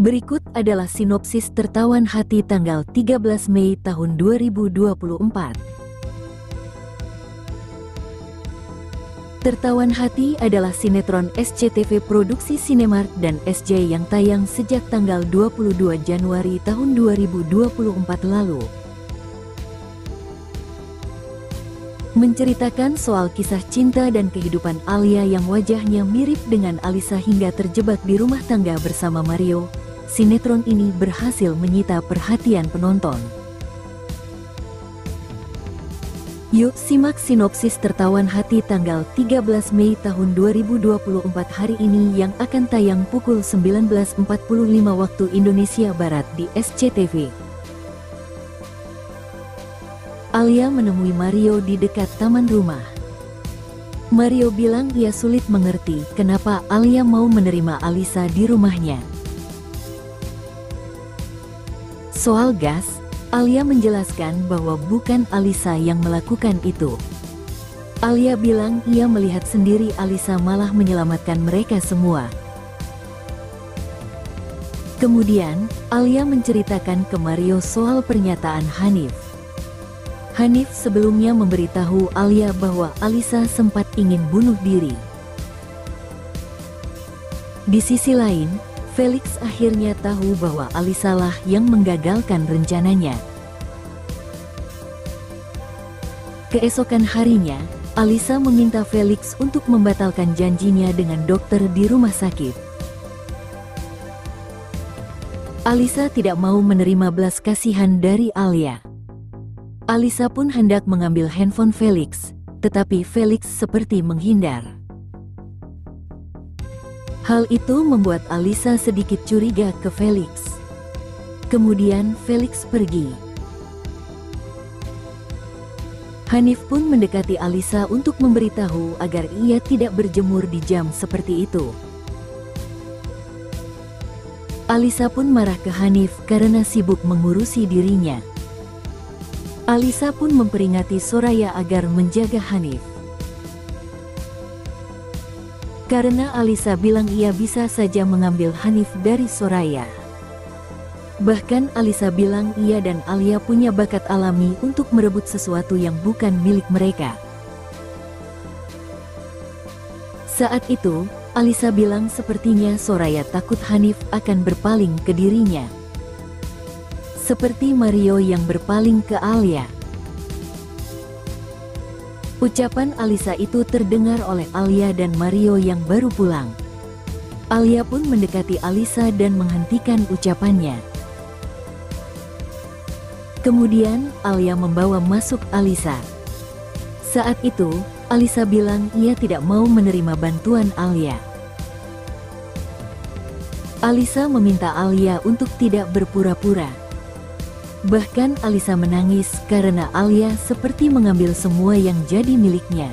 Berikut adalah sinopsis Tertawan Hati tanggal 13 Mei tahun 2024. Tertawan Hati adalah sinetron SCTV produksi Cinemark dan SJ yang tayang sejak tanggal 22 Januari tahun 2024 lalu. Menceritakan soal kisah cinta dan kehidupan Alia yang wajahnya mirip dengan Alisa hingga terjebak di rumah tangga bersama Mario. Sinetron ini berhasil menyita perhatian penonton. Yuk simak sinopsis Tertawan Hati tanggal 13 Mei tahun 2024 hari ini yang akan tayang pukul 19.45 waktu Indonesia Barat di SCTV. Alia menemui Mario di dekat taman rumah. Mario bilang ia sulit mengerti kenapa Alia mau menerima Alisa di rumahnya. Soal gas, Alia menjelaskan bahwa bukan Alisa yang melakukan itu. Alia bilang ia melihat sendiri Alisa malah menyelamatkan mereka semua. Kemudian, Alia menceritakan ke Mario soal pernyataan Hanif. Hanif sebelumnya memberitahu Alia bahwa Alisa sempat ingin bunuh diri. Di sisi lain, Felix akhirnya tahu bahwa Alisa lah yang menggagalkan rencananya. Keesokan harinya, Alisa meminta Felix untuk membatalkan janjinya dengan dokter di rumah sakit. Alisa tidak mau menerima belas kasihan dari Alia. Alisa pun hendak mengambil handphone Felix, tetapi Felix seperti menghindar. Hal itu membuat Alisa sedikit curiga ke Felix. Kemudian Felix pergi. Hanif pun mendekati Alisa untuk memberitahu agar ia tidak berjemur di jam seperti itu. Alisa pun marah ke Hanif karena sibuk mengurusi dirinya. Alisa pun memperingati Soraya agar menjaga Hanif. Karena Alisa bilang ia bisa saja mengambil Hanif dari Soraya. Bahkan Alisa bilang ia dan Alia punya bakat alami untuk merebut sesuatu yang bukan milik mereka. Saat itu, Alisa bilang sepertinya Soraya takut Hanif akan berpaling ke dirinya. Seperti Mario yang berpaling ke Alia. Ucapan Alisa itu terdengar oleh Alia dan Mario yang baru pulang. Alia pun mendekati Alisa dan menghentikan ucapannya. Kemudian, Alia membawa masuk Alisa. Saat itu, Alisa bilang ia tidak mau menerima bantuan Alia. Alisa meminta Alia untuk tidak berpura-pura. Bahkan Alisa menangis karena Alia seperti mengambil semua yang jadi miliknya.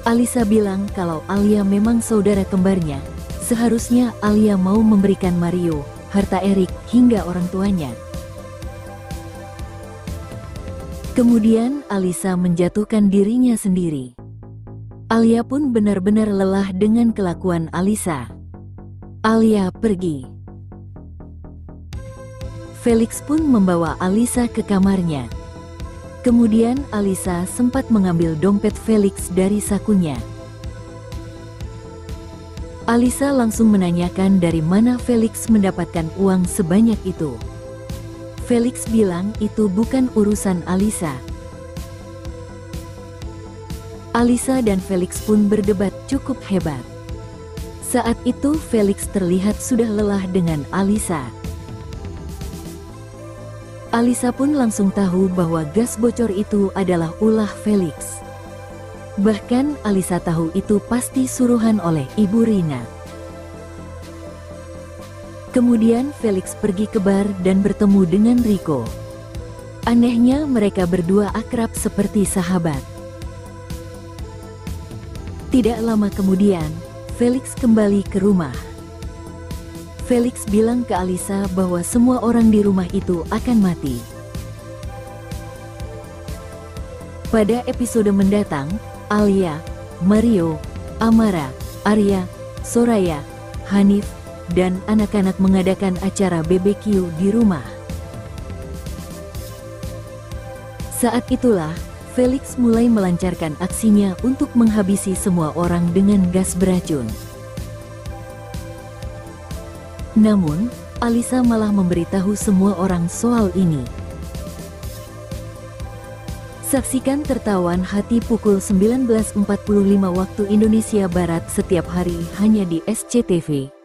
Alisa bilang kalau Alia memang saudara kembarnya, seharusnya Alia mau memberikan Mario, harta Erik, hingga orang tuanya. Kemudian Alisa menjatuhkan dirinya sendiri. Alia pun benar-benar lelah dengan kelakuan Alisa. Alia pergi. Felix pun membawa Alisa ke kamarnya. Kemudian Alisa sempat mengambil dompet Felix dari sakunya. Alisa langsung menanyakan dari mana Felix mendapatkan uang sebanyak itu. Felix bilang itu bukan urusan Alisa. Alisa dan Felix pun berdebat cukup hebat. Saat itu Felix terlihat sudah lelah dengan Alisa. Alisa pun langsung tahu bahwa gas bocor itu adalah ulah Felix. Bahkan Alisa tahu itu pasti suruhan oleh Ibu Rina. Kemudian Felix pergi ke bar dan bertemu dengan Rico. Anehnya mereka berdua akrab seperti sahabat. Tidak lama kemudian, Felix kembali ke rumah. Felix bilang ke Alisa bahwa semua orang di rumah itu akan mati. Pada episode mendatang, Alia, Mario, Amara, Arya, Soraya, Hanif, dan anak-anak mengadakan acara BBQ di rumah. Saat itulah, Felix mulai melancarkan aksinya untuk menghabisi semua orang dengan gas beracun. Namun, Alisa malah memberitahu semua orang soal ini. Saksikan Tertawan Hati pukul 19.45 waktu Indonesia Barat setiap hari hanya di SCTV.